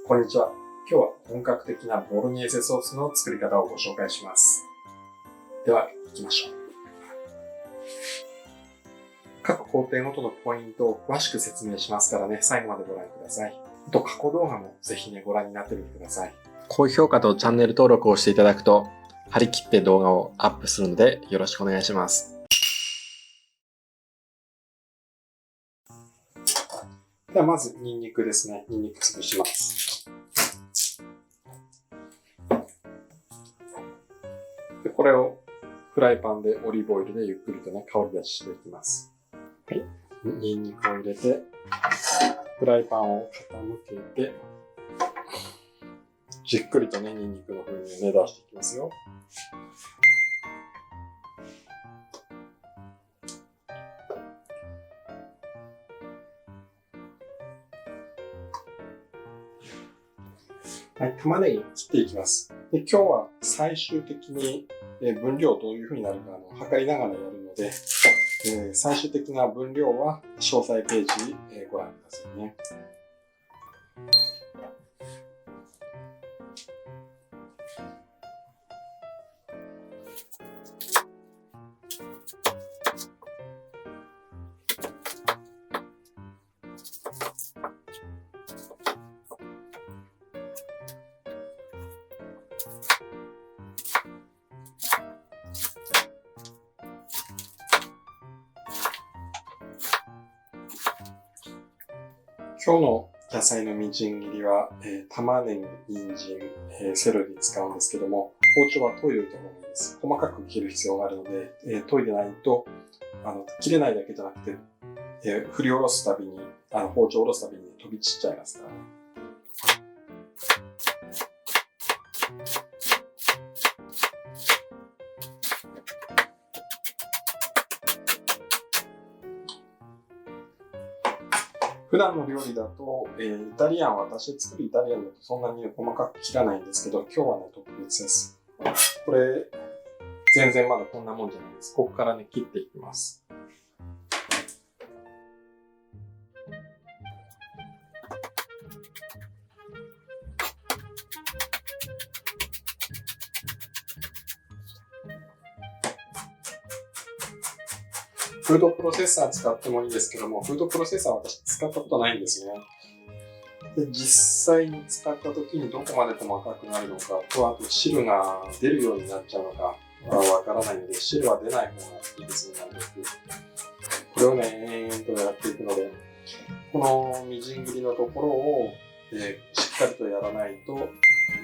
こんにちは。今日は本格的なボロネーゼソースの作り方をご紹介します。では、行きましょう。各工程ごとのポイントを詳しく説明しますからね、最後までご覧ください。あと、過去動画もぜひね、ご覧になってみてください。高評価とチャンネル登録をしていただくと、張り切って動画をアップするので、よろしくお願いします。ではまず、ニンニクですね。ニンニク潰します。でこれをフライパンでオリーブオイルでゆっくりとね、香り出ししていきます。はい。ニンニクを入れて、フライパンを傾けて、じっくりとね、ニンニクの風味をね、出していきますよ。はい、玉ねぎ切っていきます。で今日は最終的に分量どういう風になるか測りながらやるので、最終的な分量は詳細ページご覧くださいね。今日の野菜のみじん切りは、玉ねぎ、人参、セロリ使うんですけども、包丁は研いでおいた方がいいです。細かく切る必要があるので、研いでないと切れないだけじゃなくて、振り下ろすたびに包丁を下ろすたびに飛び散っちゃいますからね。普段の料理だと、イタリアン、私作るイタリアンだとそんなに細かく切らないんですけど、今日はね、特別です。これ、全然まだこんなもんじゃないです。ここからね、切っていきます。フードプロセッサー使ってもいいんですけども、フードプロセッサーは私使ったことないんですね。で実際に使った時にどこまで細かくなるのかと、あと汁が出るようになっちゃうのかわからないので、汁は出ない方がいいですね、なるべく。これをね、延々とやっていくので、このみじん切りのところを、しっかりとやらないと、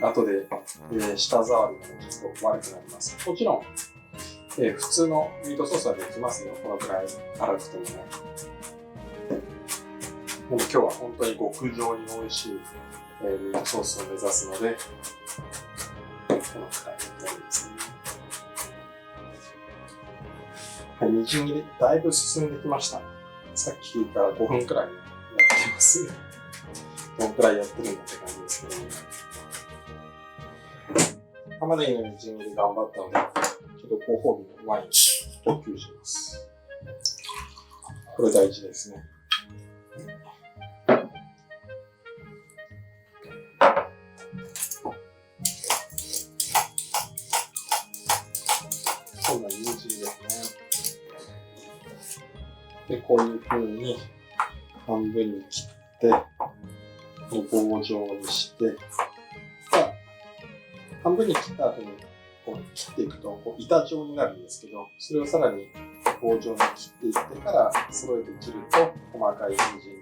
後で、舌触りがちょっと悪くなります。もちろん、普通のミートソースはできますよ。このくらい粗くてもね。でも今日は本当に極上に美味しい、ミートソースを目指すので、このくらいになりますね。はい、みじん切りだいぶ進んできました。さっきから5分くらいやってます。どのくらいやってるんだって感じですけどね。玉ねぎのみじん切り頑張ったので、ちょっとご褒美のワインを補給します。これ大事ですね。そんなに人参ですね。で、こういう風に半分に切って、棒状にして、半分に切った後にこう切っていくと板状になるんですけど、それをさらに棒状に切っていってから揃えて切ると細かいみじん切り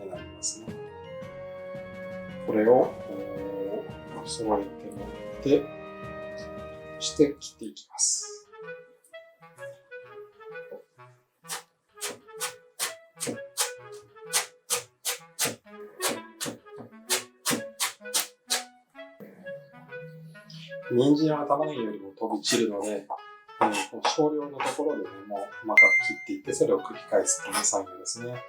になりますね。これを揃えてもって、そして切っていきます。人参は玉ねぎよりも飛び散るので、少量のところでね、もう細かく切っていって、それを繰り返すという作業ですね。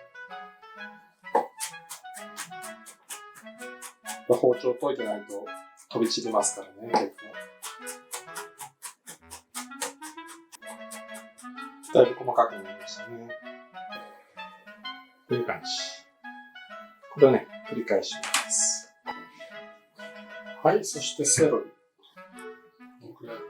包丁を研いでないと飛び散りますからね、結構。だいぶ細かくなりましたね。こういう感じ。これをね、繰り返します。はい、そしてセロリ。どのくらいか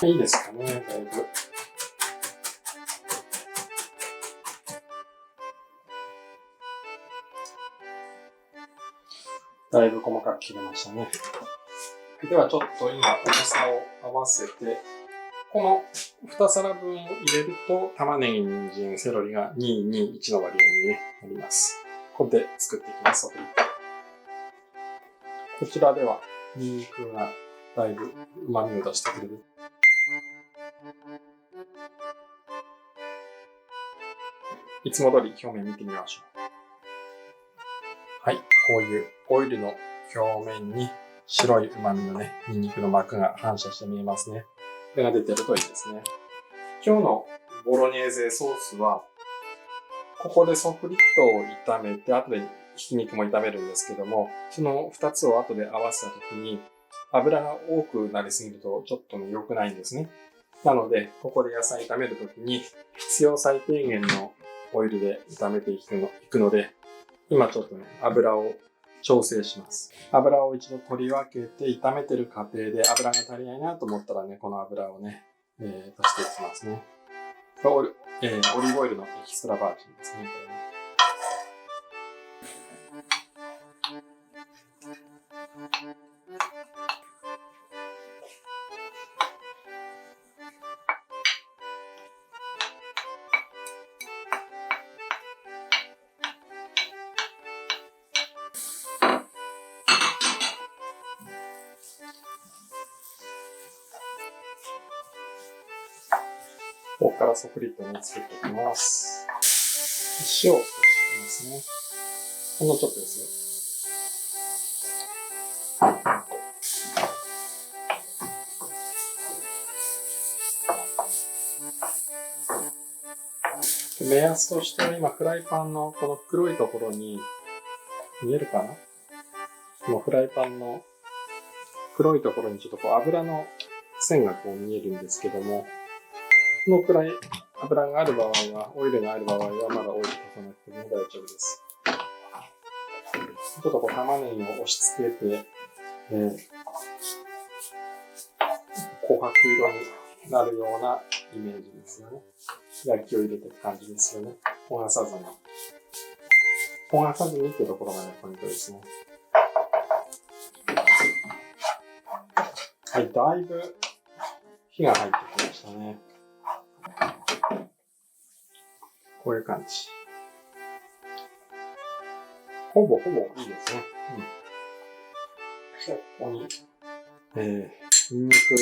いいですかね、だいぶ。だいぶ細かく切れましたね。ではちょっと今重さを合わせて、この2皿分を入れると玉ねぎ、人参、セロリが221の割合になります。これで作っていきます。こちらではニンニクがだいぶ旨味を出してくれる。いつも通り表面見てみましょう。はい、こういうオイルの表面に白い旨味のね、ニンニクの膜が反射して見えますね。これが出てるといいですね。今日のボロネーゼソースは、ここでソフリットを炒めて、後でひき肉も炒めるんですけども、その2つを後で合わせたときに、油が多くなりすぎるとちょっとね、良くないんですね。なので、ここで野菜炒めるときに、必要最低限のオイルで炒めていくので、今ちょっとね、油を調整します。油を一度取り分けて炒めてる過程で油が足りないなと思ったらね、この油をね、足していきますね。オリーブオイルのエキストラバージンですね、これね。ここからソフリットに作っていきます。塩を少し入れますね。ほんのちょっとですよ。目安としては今フライパンのこの黒いところに見えるかな？このフライパンの黒いところにちょっとこう油の線がこう見えるんですけども、このくらい油がある場合は、オイルがある場合はまだオイル足さなくても大丈夫です。ちょっとこう玉ねぎを押し付けて、紅白色になるようなイメージですよね。焼きを入れていく感じですよね。焦がさずに。焦がさずにってところがね、ポイントですね。はい、だいぶ火が入ってきましたね。こういう感じ。ほぼいいですね。ここに、ニンニク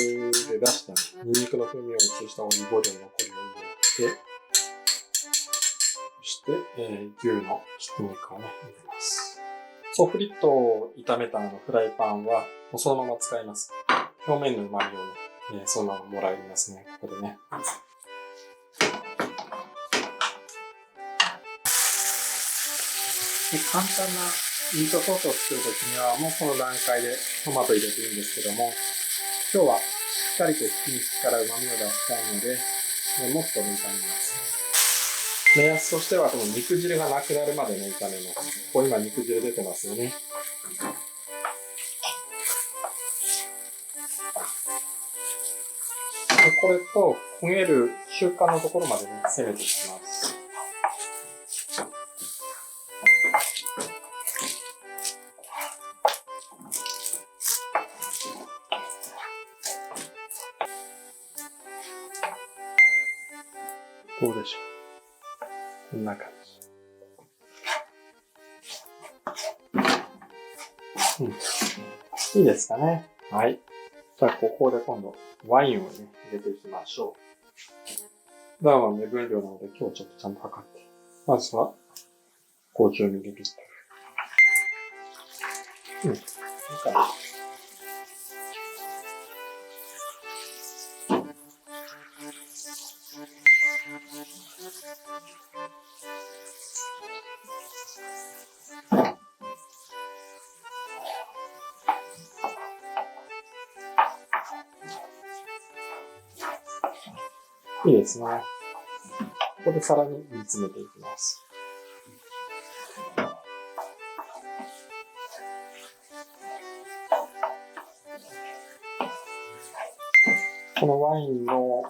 で出した、ニンニクの風味を移したオリーブオイルの残りを入れて、そして、牛のひき肉をね、入れます。ソフリットを炒めたフライパンは、もうそのまま使います。表面の旨味をね、そのままもらいますね、ここでね。簡単なミートソースを作るときには、もうこの段階でトマト入れていいんですけども、今日はしっかりとひき肉から旨味を出したいので、もっとね、炒めます。目安としては、この肉汁がなくなるまでね、炒めます。ここ今肉汁出てますよね。これと焦げる中間のところまでね、攻めていきます。どうでしょう。こんな感じ。いいですかね。はい。じゃあ、ここで今度、ワインをね、入れていきましょう。普段は目分量なので今日ちょっとちゃんと測って。まずは 50ml。いいかな。いいですね。ここでさらに煮詰めていきます。このワインの、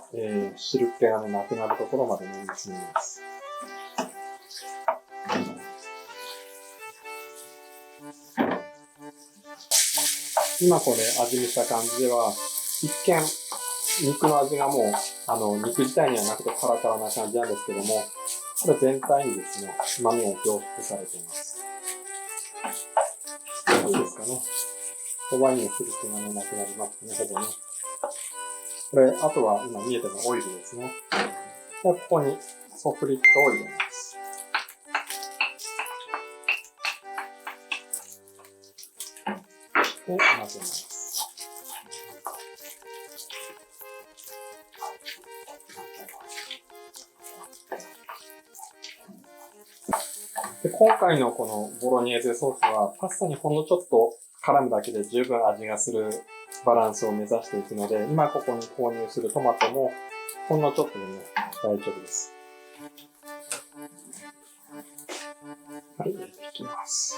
汁気がなくなるところまで煮詰めます。今これ味見した感じでは、一見肉の味がもう肉自体にはなくてカラカラな感じなんですけども、これ全体にですね、旨味が凝縮されています。いいですかね。ワインの汁気がなくなりますね、ほぼね。これ、あとは今見えてるオイルですね。でここにソフリットを入れます。で、混ぜます。で今回のこのボロネーゼソースはパスタにほんのちょっと絡むだけで十分味がするバランスを目指していくので、今ここに投入するトマトもほんのちょっとでね、大丈夫です。はい、入れていきます。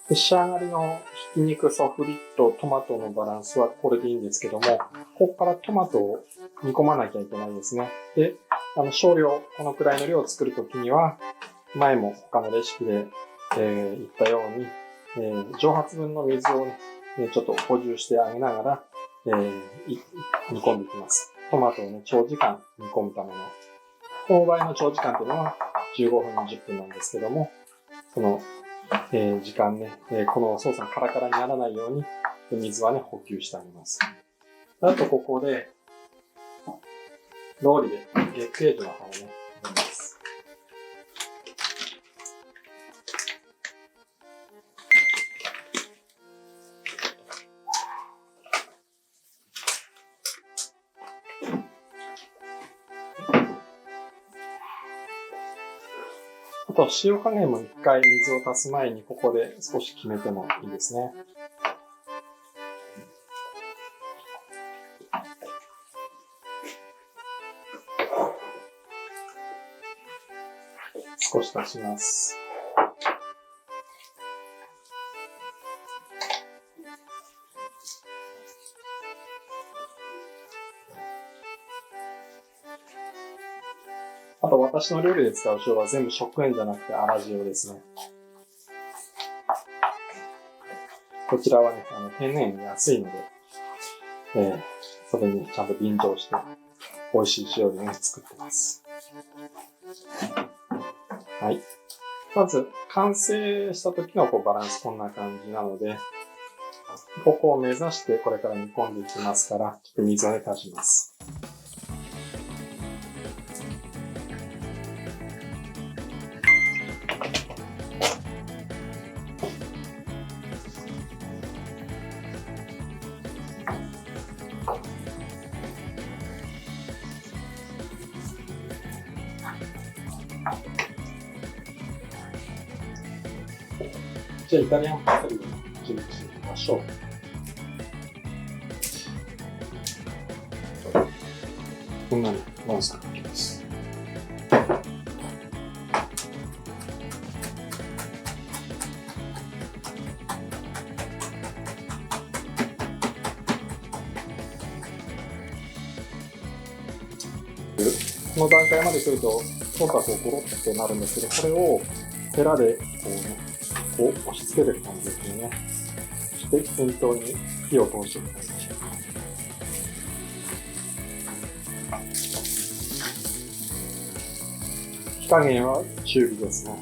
で仕上がりのひき肉、ソフリット、トマトのバランスはこれでいいんですけども、ここからトマトを煮込まなきゃいけないですね。で、少量、このくらいの量を作るときには、前も他のレシピで、言ったように、蒸発分の水をね、ちょっと補充してあげながら、煮込んでいきます。トマトをね、長時間煮込むための。この場合の長時間というのは15分、20分なんですけども、その、時間ね、このソースがカラカラにならないように、水はね、補給してあげます。あと、ここで、ローリで月桂樹の葉をね、入れます。あと、塩加減も一回水を足す前にここで少し決めてもいいですね。少し足します。あと私の料理で使う塩は全部食塩じゃなくて粗塩ですね。こちらはね、天然に安いので、それにちゃんと便乗して美味しい塩でね、作ってます。はい。まず、完成した時のバランスこんな感じなので、ここを目指してこれから煮込んでいきますから、ちょっと水をね、足します。じゃあ、イタリアンパセリを準備していきましょう。こんなにモンスターかけます。この段階まで来ると、とんかこうゴロッとなるんですけど、これをヘラでこう押し付ける感じですよね。そして均等に火を通してください。火加減は中火ですね。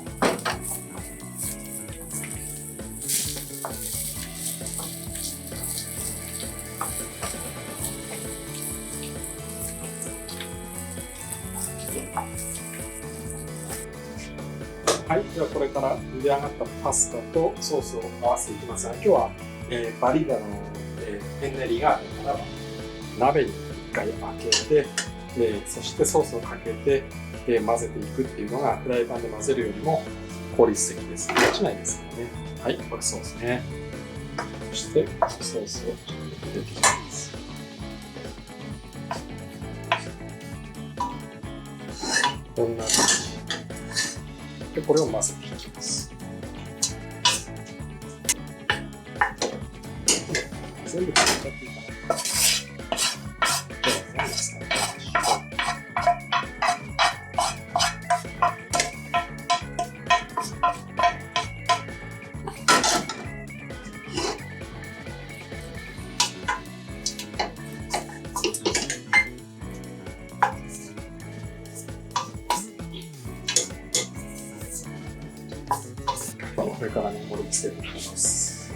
はい、ではこれから茹で上がったパスタとソースを合わせていきますが、今日は、バリダの、ペンネリがあれば鍋に1回開けて、そしてソースをかけて、混ぜていくっていうのがフライパンで混ぜるよりも効率的です。落ちないですからね。はい、これソースね。そしてソースをちょっと入れていきます。こんな感じ。でこれを混ぜていきます。全部使っちゃっていいかな。では全部使ってみましょう。これからね、盛り付けていきます。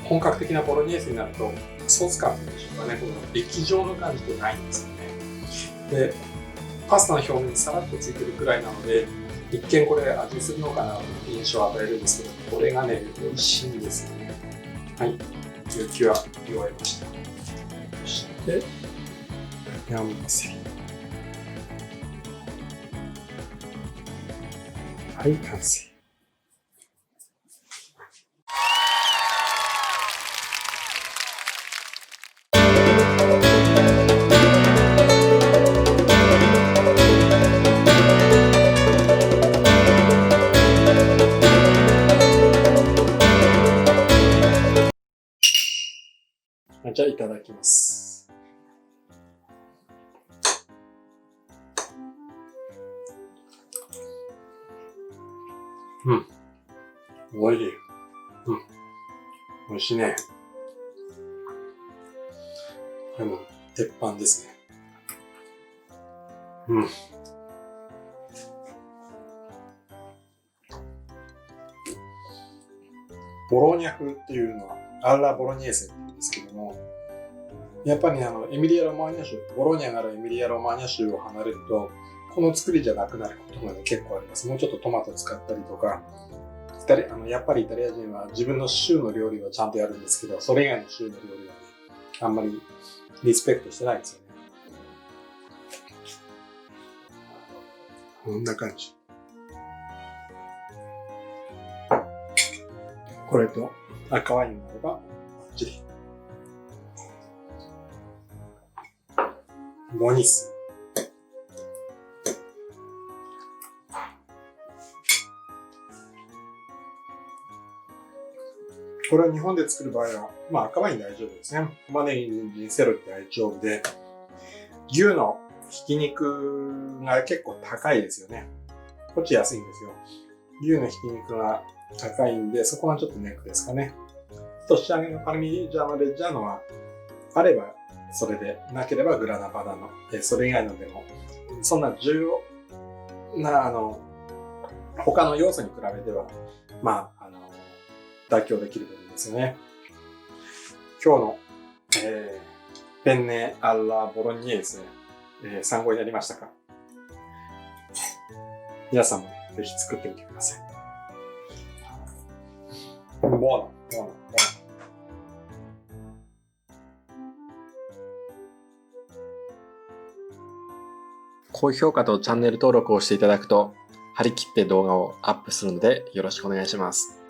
本格的なボロネーゼになると、ソース感でしょうかね、この液状の感じでないんですよね。でパスタの表面にさらっとついてるくらいなので、一見これ味するのかなという印象を与えるんですけど、これがね、美味しいんですよね。はい、湯気は言われました。そして、ヤンパセリ。はい、完成。じゃあいただきます。おいしい。おいしいね。でも鉄板ですね。ボローニャ風っていうのはアッラ・ボロニエーセって言うんですけども、やっぱりエミリア・ロマーニャ州、ボローニャがあるエミリア・ロマーニャ州を離れると、この作りじゃなくなることが、ね、結構あります。もうちょっとトマト使ったりとか、やっぱりイタリア人は自分の州の料理はちゃんとやるんですけど、それ以外の州の料理はね、あんまりリスペクトしてないんですよね。こんな感じ。これと赤ワインがあればバッチリ。ボニス。これは日本で作る場合は、赤ワイン大丈夫ですね。玉ねぎ、人参、セロリ大丈夫で、牛のひき肉が結構高いですよね。こっち安いんですよ。牛のひき肉が高いんで、そこがちょっとネックですかね。と仕上げのパルミジャーノ・レッジャーノは、あればそれで、なければグラナパダノ、それ以外のでも、そんな重要な、他の要素に比べては、妥協できる部分ですよね。今日の、ペンネ・アッラ・ボロニエーゼ、参考になりましたか？皆さんもぜひ作ってみてください。ボーノ、ボーノ、ボーノ。高評価とチャンネル登録をしていただくと、張り切って動画をアップするのでよろしくお願いします。